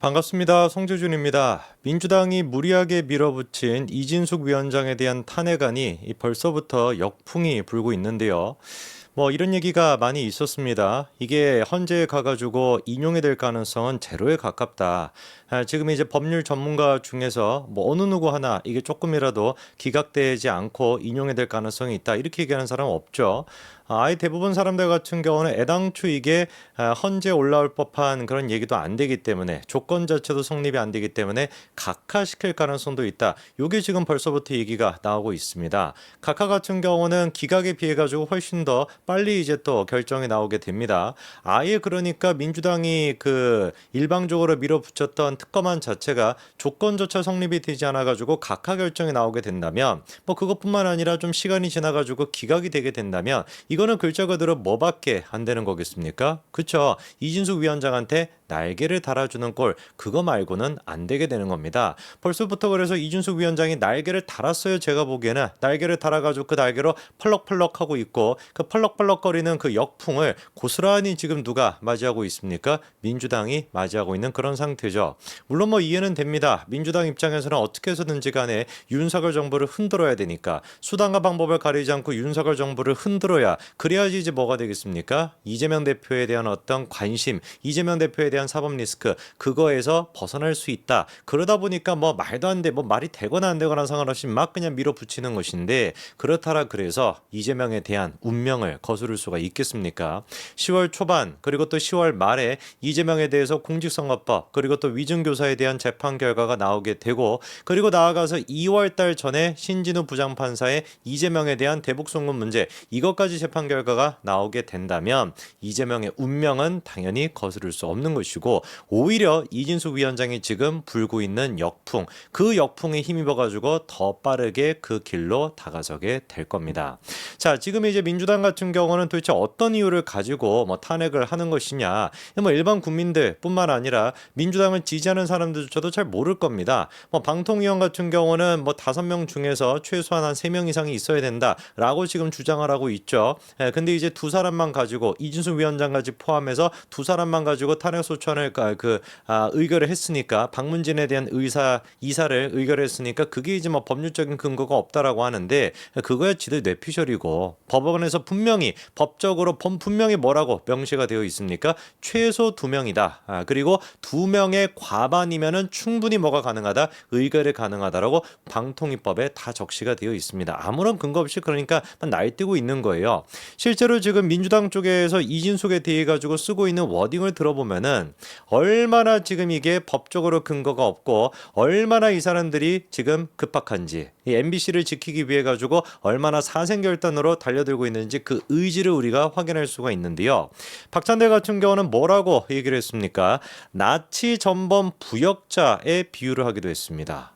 반갑습니다. 송재준입니다. 민주당이 무리하게 밀어붙인 이진숙 위원장에 대한 탄핵안이 벌써부터 역풍이 불고 있는데요. 이런 얘기가 많이 있었습니다. 이게 헌재에 가가지고 인용이 될 가능성은 제로에 가깝다. 지금 이제 법률 전문가 중에서 어느 누구 하나 이게 조금이라도 기각되지 않고 인용이 될 가능성이 있다. 이렇게 얘기하는 사람은 없죠. 아예 대부분 사람들 같은 경우는 애당초 이게 헌재에 올라올 법한 그런 얘기도 안 되기 때문에 조건 자체도 성립이 안 되기 때문에 각하시킬 가능성도 있다. 이게 지금 벌써부터 얘기가 나오고 있습니다. 각하 같은 경우는 기각에 비해 가지고 훨씬 더 빨리 이제 또 결정이 나오게 됩니다. 아예 그러니까 민주당이 그 일방적으로 밀어붙였던 특검안 자체가 조건조차 성립이 되지 않아 가지고 각하 결정이 나오게 된다면 그것뿐만 아니라 좀 시간이 지나 가지고 기각이 되게 된다면 이거는 글자 그대로 뭐밖에 안 되는 거겠습니까? 그쵸? 이진숙 위원장한테 날개를 달아주는 꼴 그거 말고는 안 되게 되는 겁니다. 벌써부터 그래서 이준숙 위원장이 날개를 달았어요. 제가 보기에는 날개를 달아가지고 그 날개로 펄럭펄럭 하고 있고 그 펄럭펄럭거리는 그 역풍을 고스란히 지금 누가 맞이하고 있습니까? 민주당이 맞이하고 있는 그런 상태죠. 물론 이해는 됩니다. 민주당 입장에서는 어떻게 해서든지 간에 윤석열 정부를 흔들어야 되니까 수단과 방법을 가리지 않고 윤석열 정부를 흔들어야 그래야지 이제 뭐가 되겠습니까? 이재명 대표에 대한 어떤 관심, 이재명 대표에 대한 사법 리스크 그거에서 벗어날 수 있다. 그러다 보니까 말도 안 돼, 말이 되거나 안 되거나 상관없이 막 그냥 밀어붙이는 것인데 그렇다라 그래서 이재명에 대한 운명을 거스를 수가 있겠습니까? 10월 초반 그리고 또 10월 말에 이재명에 대해서 공직선거법 그리고 또 위증교사에 대한 재판 결과가 나오게 되고 그리고 나아가서 2월 달 전에 신진우 부장판사의 이재명에 대한 대북 송금 문제 이것까지 재판 결과가 나오게 된다면 이재명의 운명은 당연히 거스를 수 없는 것이고 오히려 이진숙 위원장이 지금 불고 있는 역풍 그 역풍에 힘입어 가지고 더 빠르게 그 길로 다가서게 될 겁니다. 자, 지금 이제 민주당 같은 경우는 도대체 어떤 이유를 가지고 탄핵을 하는 것이냐 일반 국민들뿐만 아니라 민주당을 지지하는 사람들조차도 잘 모를 겁니다. 방통위원 같은 경우는 5명 중에서 최소한 한 3명 이상이 있어야 된다라고 지금 주장을 하고 있죠. 근데 이제 두 사람만 가지고 이준숙 위원장까지 포함해서 두 사람만 가지고 탄핵 소추안을 의결을 했으니까 박문진에 대한 이사를 의결했으니까 그게 이제 법률적인 근거가 없다라고 하는데 그거야 지들 뇌피셜이고 법원에서 분명히 법적으로 분명히 뭐라고 명시가 되어 있습니까? 최소 2명이다. 그리고 2명의 과반이면은 충분히 뭐가 가능하다? 의결이 가능하다라고 방통위법에 다 적시가 되어 있습니다. 아무런 근거 없이 그러니까 날뛰고 있는 거예요. 실제로 지금 민주당 쪽에서 이진숙에 대해 가지고 쓰고 있는 워딩을 들어보면은 얼마나 지금 이게 법적으로 근거가 없고 얼마나 이 사람들이 지금 급박한지 이 MBC를 지키기 위해 가지고 얼마나 사생결단으로 달려들고 있는지 그 의지를 우리가 확인할 수가 있는데요. 박찬대 같은 경우는 뭐라고 얘기를 했습니까? 나치 전범 부역자에 비유를 하기도 했습니다.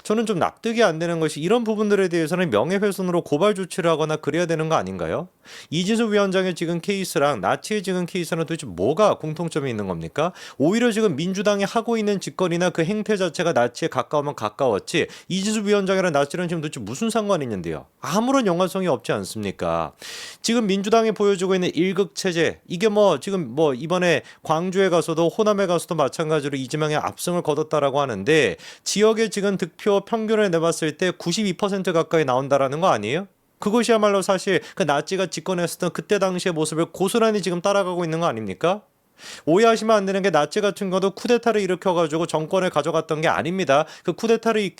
저는 좀 납득이 안 되는 것이 이런 부분들에 대해서는 명예훼손으로 고발 조치를 하거나 그래야 되는 거 아닌가요? 이진숙 위원장의 지금 케이스랑 나치의 지금 케이스는 도대체 뭐가 공통점이 있는 겁니까? 오히려 지금 민주당이 하고 있는 짓거리나 그 행태 자체가 나치에 가까우면 가까웠지 이진숙 위원장이랑 나치는 지금 도대체 무슨 상관이 있는데요? 아무런 연관성이 없지 않습니까? 지금 민주당이 보여주고 있는 일극체제 이게 지금 이번에 광주에 가서도 호남에 가서도 마찬가지로 이재명의 압승을 거뒀다라고 하는데 지역에 지금 득표 평균을 내봤을 때 92% 가까이 나온다라는 거 아니에요? 그것이야말로 사실 그 나치가 집권했었던 그때 당시의 모습을 고스란히 지금 따라가고 있는 거 아닙니까? 오해하시면 안 되는 게 나치 같은 경우도 쿠데타를 일으켜가지고 정권을 가져갔던 게 아닙니다. 그 쿠데타를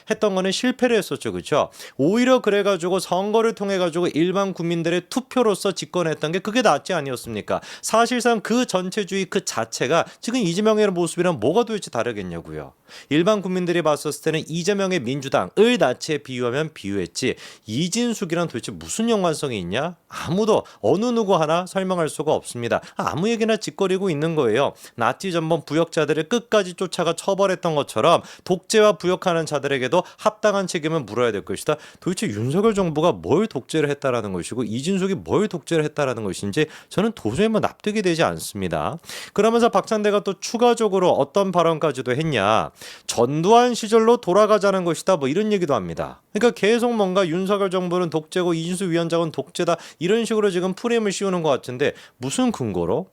했던 거는 실패를 했었죠. 그렇죠? 오히려 그래가지고 선거를 통해가지고 일반 국민들의 투표로서 집권했던 게 그게 나치 아니었습니까? 사실상 그 전체주의 그 자체가 지금 이재명의 모습이랑 뭐가 도대체 다르겠냐고요. 일반 국민들이 봤었을 때는 이재명의 민주당을 나치에 비유하면 비유했지 이진숙이랑 도대체 무슨 연관성이 있냐? 아무도 어느 누구 하나 설명할 수가 없습니다. 아무 얘기나 짓거리고 있는 거예요. 나치 전범 부역자들을 끝까지 쫓아가 처벌했던 것처럼 독재와 부역하는 자들에게도 합당한 책임을 물어야 될 것이다. 도대체 윤석열 정부가 뭘 독재를 했다라는 것이고 이진숙이 뭘 독재를 했다라는 것인지 저는 도저히 납득이 되지 않습니다. 그러면서 박찬대가 또 추가적으로 어떤 발언까지도 했냐? 전두환 시절로 돌아가자는 것이다. 이런 얘기도 합니다. 그러니까 계속 뭔가 윤석열 정부는 독재고 이진숙 위원장은 독재다. 이런 식으로 지금 프레임을 씌우는 것 같은데 무슨 근거로?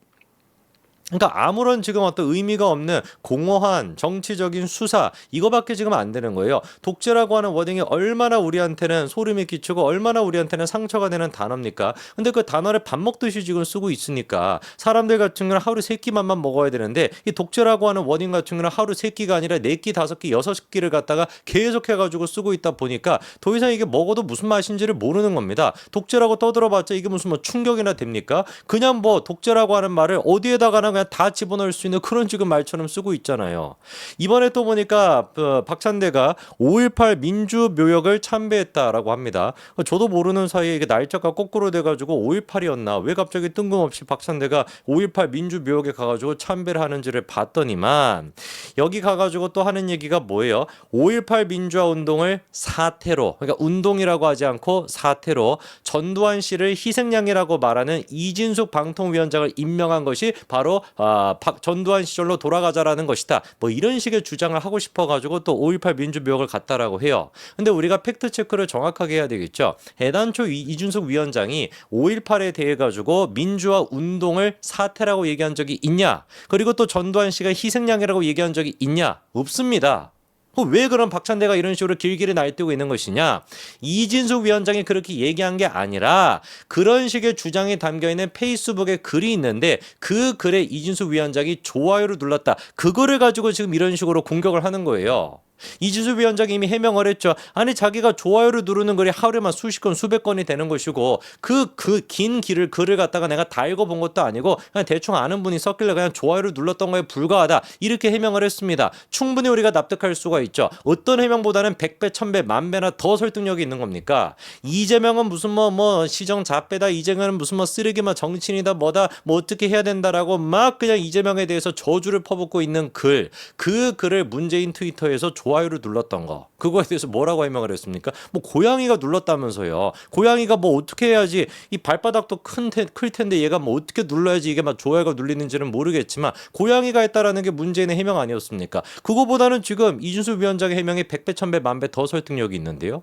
그러니까 아무런 지금 어떤 의미가 없는 공허한 정치적인 수사 이거밖에 지금 안 되는 거예요. 독재라고 하는 워딩이 얼마나 우리한테는 소름이 끼치고 얼마나 우리한테는 상처가 되는 단어입니까? 근데 그 단어를 밥 먹듯이 지금 쓰고 있으니까 사람들 같은 경우는 하루 세 끼만 먹어야 되는데 이 독재라고 하는 워딩 같은 경우는 하루 세 끼가 아니라 네 끼, 다섯 끼, 여섯 끼를 갖다가 계속해가지고 쓰고 있다 보니까 더 이상 이게 먹어도 무슨 맛인지를 모르는 겁니다. 독재라고 떠들어봤자 이게 무슨 뭐 충격이나 됩니까? 그냥 뭐 독재라고 하는 말을 어디에다가나 그냥 다 집어넣을 수 있는 그런 지금 말처럼 쓰고 있잖아요. 이번에 또 보니까 박찬대가 5.18 민주묘역을 참배했다라고 합니다. 저도 모르는 사이에 이게 날짜가 거꾸로 돼가지고 5.18이었나 왜 갑자기 뜬금없이 박찬대가 5.18 민주묘역에 가가지고 참배를 하는지를 봤더니만 여기 가가지고 또 하는 얘기가 뭐예요? 5.18 민주화 운동을 사태로, 그러니까 운동이라고 하지 않고 사태로 전두환 씨를 희생양이라고 말하는 이진숙 방통위원장을 임명한 것이 바로 전두환 시절로 돌아가자라는 것이다. 뭐 이런 식의 주장을 하고 싶어가지고 또 5.18 민주묘역을 갔다라고 해요. 근데 우리가 팩트 체크를 정확하게 해야 되겠죠. 애당초 이준석 위원장이 5.18에 대해 가지고 민주화 운동을 사태라고 얘기한 적이 있냐? 그리고 또 전두환 씨가 희생양이라고 얘기한 적이 있냐? 없습니다. 왜 그런 박찬대가 이런 식으로 길길이 날뛰고 있는 것이냐? 이진숙 위원장이 그렇게 얘기한 게 아니라 그런 식의 주장이 담겨있는 페이스북에 글이 있는데 그 글에 이진숙 위원장이 좋아요를 눌렀다. 그거를 가지고 지금 이런 식으로 공격을 하는 거예요. 이진숙 위원장이 이미 해명을 했죠. 아니 자기가 좋아요를 누르는 글이 하루에만 수십 건 수백 건이 되는 것이고 그 긴 글을 갖다가 내가 다 읽어본 것도 아니고 그냥 대충 아는 분이 썼길래 그냥 좋아요를 눌렀던 거에 불과하다. 이렇게 해명을 했습니다. 충분히 우리가 납득할 수가 있죠. 어떤 해명보다는 100배, 1000배, 만배나 더 설득력이 있는 겁니까? 이재명은 무슨 뭐 시정자빼다. 이재명은 무슨 뭐 쓰레기만 정치인이다 뭐다 뭐 어떻게 해야 된다라고 막 그냥 이재명에 대해서 저주를 퍼붓고 있는 그 글을 문재인 트위터에서 좋아요를 눌렀던 거. 그거에 대해서 뭐라고 해명을 했습니까? 뭐 고양이가 눌렀다면서요. 고양이가 뭐 어떻게 해야지 이 발바닥도 클 텐데 얘가 뭐 어떻게 눌러야지 이게 막 좋아요가 눌리는지는 모르겠지만 고양이가 했다라는 게 문재인의 해명 아니었습니까? 그거보다는 지금 이준수 위원장의 해명이 100배, 1000배, 만배 더 설득력이 있는데요.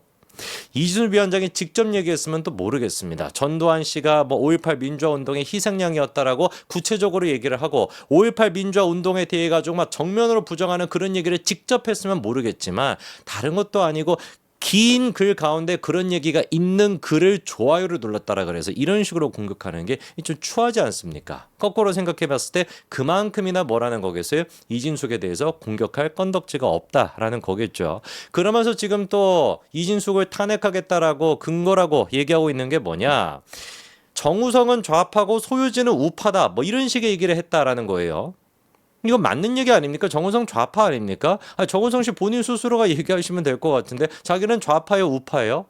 이준수 위원장이 직접 얘기했으면 또 모르겠습니다. 전두환 씨가 뭐 5.18 민주화 운동의 희생양이었다라고 구체적으로 얘기를 하고 5.18 민주화 운동에 대해 가지고 막 정면으로 부정하는 그런 얘기를 직접 했으면 모르겠지만 다른 것도 아니고 긴 글 가운데 그런 얘기가 있는 글을 좋아요를 눌렀다라 그래서 이런 식으로 공격하는 게 좀 추하지 않습니까? 거꾸로 생각해 봤을 때 그만큼이나 뭐라는 거겠어요? 이진숙에 대해서 공격할 건덕지가 없다라는 거겠죠. 그러면서 지금 또 이진숙을 탄핵하겠다라고 근거라고 얘기하고 있는 게 뭐냐? 정우성은 좌파고 소유진은 우파다. 뭐 이런 식의 얘기를 했다라는 거예요. 이거 맞는 얘기 아닙니까? 정우성 좌파 아닙니까? 정우성 씨 본인 스스로가 얘기하시면 될 것 같은데 자기는 좌파예요, 우파예요?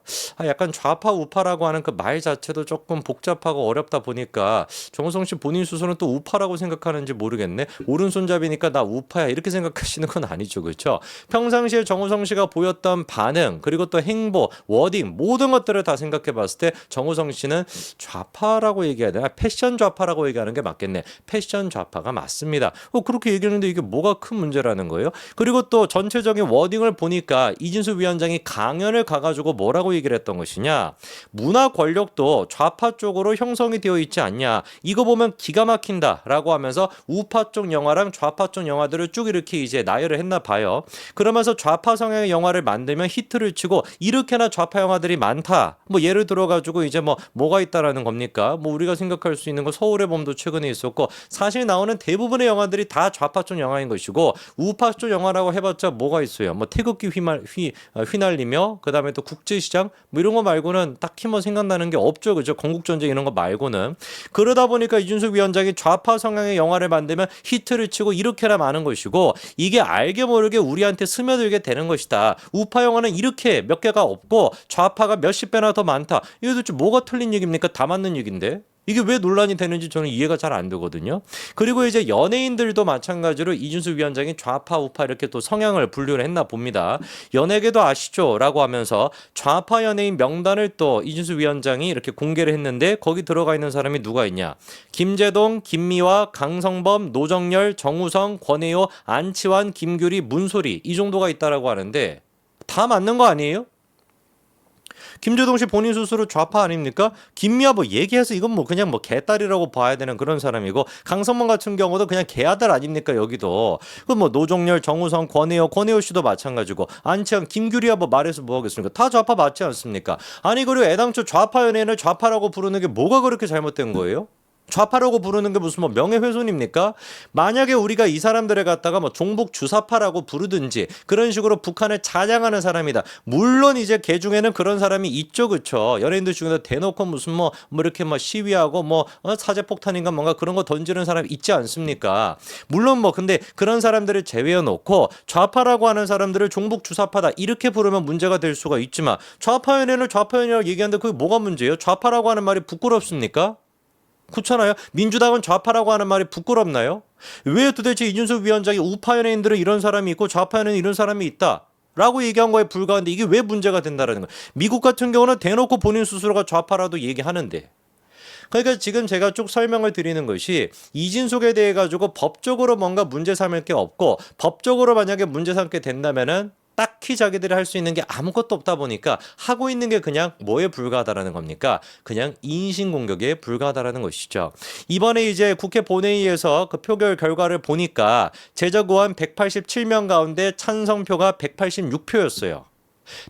약간 좌파, 우파라고 하는 그 말 자체도 조금 복잡하고 어렵다 보니까 정우성 씨 본인 스스로는 또 우파라고 생각하는지 모르겠네. 오른손잡이니까 나 우파야 이렇게 생각하시는 건 아니죠, 그렇죠? 평상시에 정우성 씨가 보였던 반응 그리고 또 행보, 워딩 모든 것들을 다 생각해봤을 때 정우성 씨는 좌파라고 얘기해야 되나? 패션 좌파라고 얘기하는 게 맞겠네. 패션 좌파가 맞습니다. 그렇게 얘기하는데 이게 뭐가 큰 문제라는 거예요? 그리고 또 전체적인 워딩을 보니까 이진수 위원장이 강연을 가가지고 뭐라고 얘기를 했던 것이냐? 문화 권력도 좌파 쪽으로 형성이 되어 있지 않냐? 이거 보면 기가 막힌다라고 하면서 우파 쪽 영화랑 좌파 쪽 영화들을 쭉 이렇게 이제 나열을 했나 봐요. 그러면서 좌파 성향의 영화를 만들면 히트를 치고 이렇게나 좌파 영화들이 많다. 뭐 예를 들어가지고 이제 뭐가 있다라는 겁니까? 뭐 우리가 생각할 수 있는 거 서울의 봄도 최근에 있었고 사실 나오는 대부분의 영화들이 다 좌파 쪽 영화인 것이고 우파 쪽 영화라고 해봤자 뭐가 있어요? 뭐 태극기 휘날리며 그다음에 또 국제시장 뭐 이런 거 말고는 딱히 뭐 생각나는 게 없죠, 그죠? 건국전쟁 이런 거 말고는. 그러다 보니까 이준석 위원장이 좌파 성향의 영화를 만들면 히트를 치고 이렇게나 많은 것이고 이게 알게 모르게 우리한테 스며들게 되는 것이다. 우파 영화는 이렇게 몇 개가 없고 좌파가 몇십 배나 더 많다. 이거 도대체 뭐가 틀린 얘기입니까? 다 맞는 얘기인데. 이게 왜 논란이 되는지 저는 이해가 잘 안 되거든요. 그리고 이제 연예인들도 마찬가지로 이준수 위원장이 좌파 우파 이렇게 또 성향을 분류를 했나 봅니다. 연예계도 아시죠? 라고 하면서 좌파 연예인 명단을 또 이준수 위원장이 이렇게 공개를 했는데 거기 들어가 있는 사람이 누가 있냐? 김재동, 김미화, 강성범, 노정열, 정우성, 권혜요, 안치환, 김규리, 문소리 이 정도가 있다라고 하는데 다 맞는 거 아니에요? 김재동 씨 본인 스스로 좌파 아닙니까? 김미아 뭐 얘기해서 이건 뭐 그냥 뭐 개딸이라고 봐야 되는 그런 사람이고, 강성만 같은 경우도 그냥 개아들 아닙니까? 여기도 그 뭐 노종열, 정우성, 권혜호 씨도 마찬가지고, 안치환, 김규리야 뭐 말해서 뭐 하겠습니까? 다 좌파 맞지 않습니까? 아니 그리고 애당초 좌파 연예인을 좌파라고 부르는 게 뭐가 그렇게 잘못된 거예요? 좌파라고 부르는 게 무슨 뭐 명예훼손입니까? 만약에 우리가 이 사람들을 갖다가 뭐 종북 주사파라고 부르든지 그런 식으로 북한을 자장하는 사람이다. 물론 이제 개 중에는 그런 사람이 있죠, 그쵸? 연예인들 중에서 대놓고 무슨 뭐 이렇게 뭐 시위하고 뭐 사제폭탄인가 뭔가 그런 거 던지는 사람이 있지 않습니까? 물론 뭐 근데 그런 사람들을 제외해 놓고 좌파라고 하는 사람들을 종북 주사파다 이렇게 부르면 문제가 될 수가 있지만, 좌파 연예인을 좌파 연예인이라고 얘기하는데 그게 뭐가 문제예요? 좌파라고 하는 말이 부끄럽습니까? 그렇잖아요. 민주당은 좌파라고 하는 말이 부끄럽나요? 왜 도대체 이준석 위원장이 우파 연예인들은 이런 사람이 있고 좌파 연예인은 이런 사람이 있다 라고 얘기한 거에 불과한데 이게 왜 문제가 된다라는 거예요. 미국 같은 경우는 대놓고 본인 스스로가 좌파라도 얘기하는데, 그러니까 지금 제가 쭉 설명을 드리는 것이, 이진숙에 대해 가지고 법적으로 뭔가 문제 삼을 게 없고, 법적으로 만약에 문제 삼게 된다면은 딱히 자기들이 할 수 있는 게 아무것도 없다 보니까 하고 있는 게 그냥 뭐에 불과하다라는 겁니까? 그냥 인신공격에 불과하다라는 것이죠. 이번에 이제 국회 본회의에서 그 표결 결과를 보니까 제적의원 187명 가운데 찬성표가 186표였어요.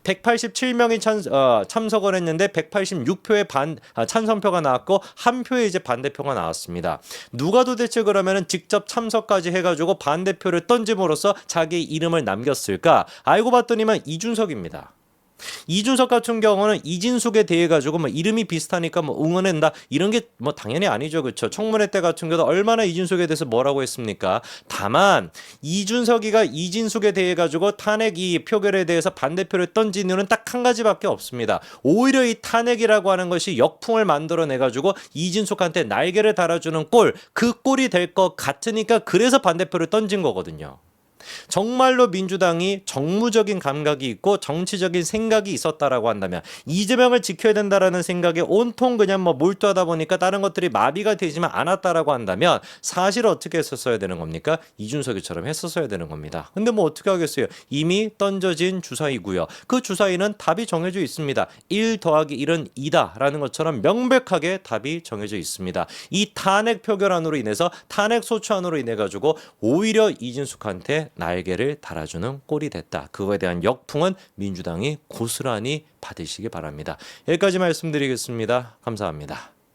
187명이 참석을 했는데 186표의 찬성표가 나왔고 한 표의 이제 반대표가 나왔습니다. 누가 도대체 그러면은 직접 참석까지 해가지고 반대표를 던짐으로써 자기 이름을 남겼을까? 알고 봤더니만 이준석입니다. 이준석 같은 경우는 이진숙에 대해 가지고 뭐 이름이 비슷하니까 뭐 응원한다 이런 게 뭐 당연히 아니죠, 그렇죠? 청문회 때 같은 경우도 얼마나 이준석에 대해서 뭐라고 했습니까? 다만 이준석이가 이진숙에 대해 가지고 탄핵 이 표결에 대해서 반대표를 던진 이유는 딱 한 가지밖에 없습니다. 오히려 이 탄핵이라고 하는 것이 역풍을 만들어내 가지고 이진숙한테 날개를 달아주는 꼴, 그 꼴이 될 것 같으니까 그래서 반대표를 던진 거거든요. 정말로 민주당이 정무적인 감각이 있고 정치적인 생각이 있었다라고 한다면, 이재명을 지켜야 된다라는 생각에 온통 그냥 뭐 몰두하다 보니까 다른 것들이 마비가 되지만 않았다라고 한다면 사실 어떻게 했었어야 되는 겁니까? 이준석이처럼 했었어야 되는 겁니다. 근데 뭐 어떻게 하겠어요? 이미 던져진 주사위고요. 그 주사위는 답이 정해져 있습니다. 1 더하기 1은 2다라는 것처럼 명백하게 답이 정해져 있습니다. 이 탄핵 표결안으로 인해서, 탄핵 소추안으로 인해 가지고 오히려 이진숙한테 날개를 달아주는 꼴이 됐다. 그거에 대한 역풍은 민주당이 고스란히 받으시기 바랍니다. 여기까지 말씀드리겠습니다. 감사합니다.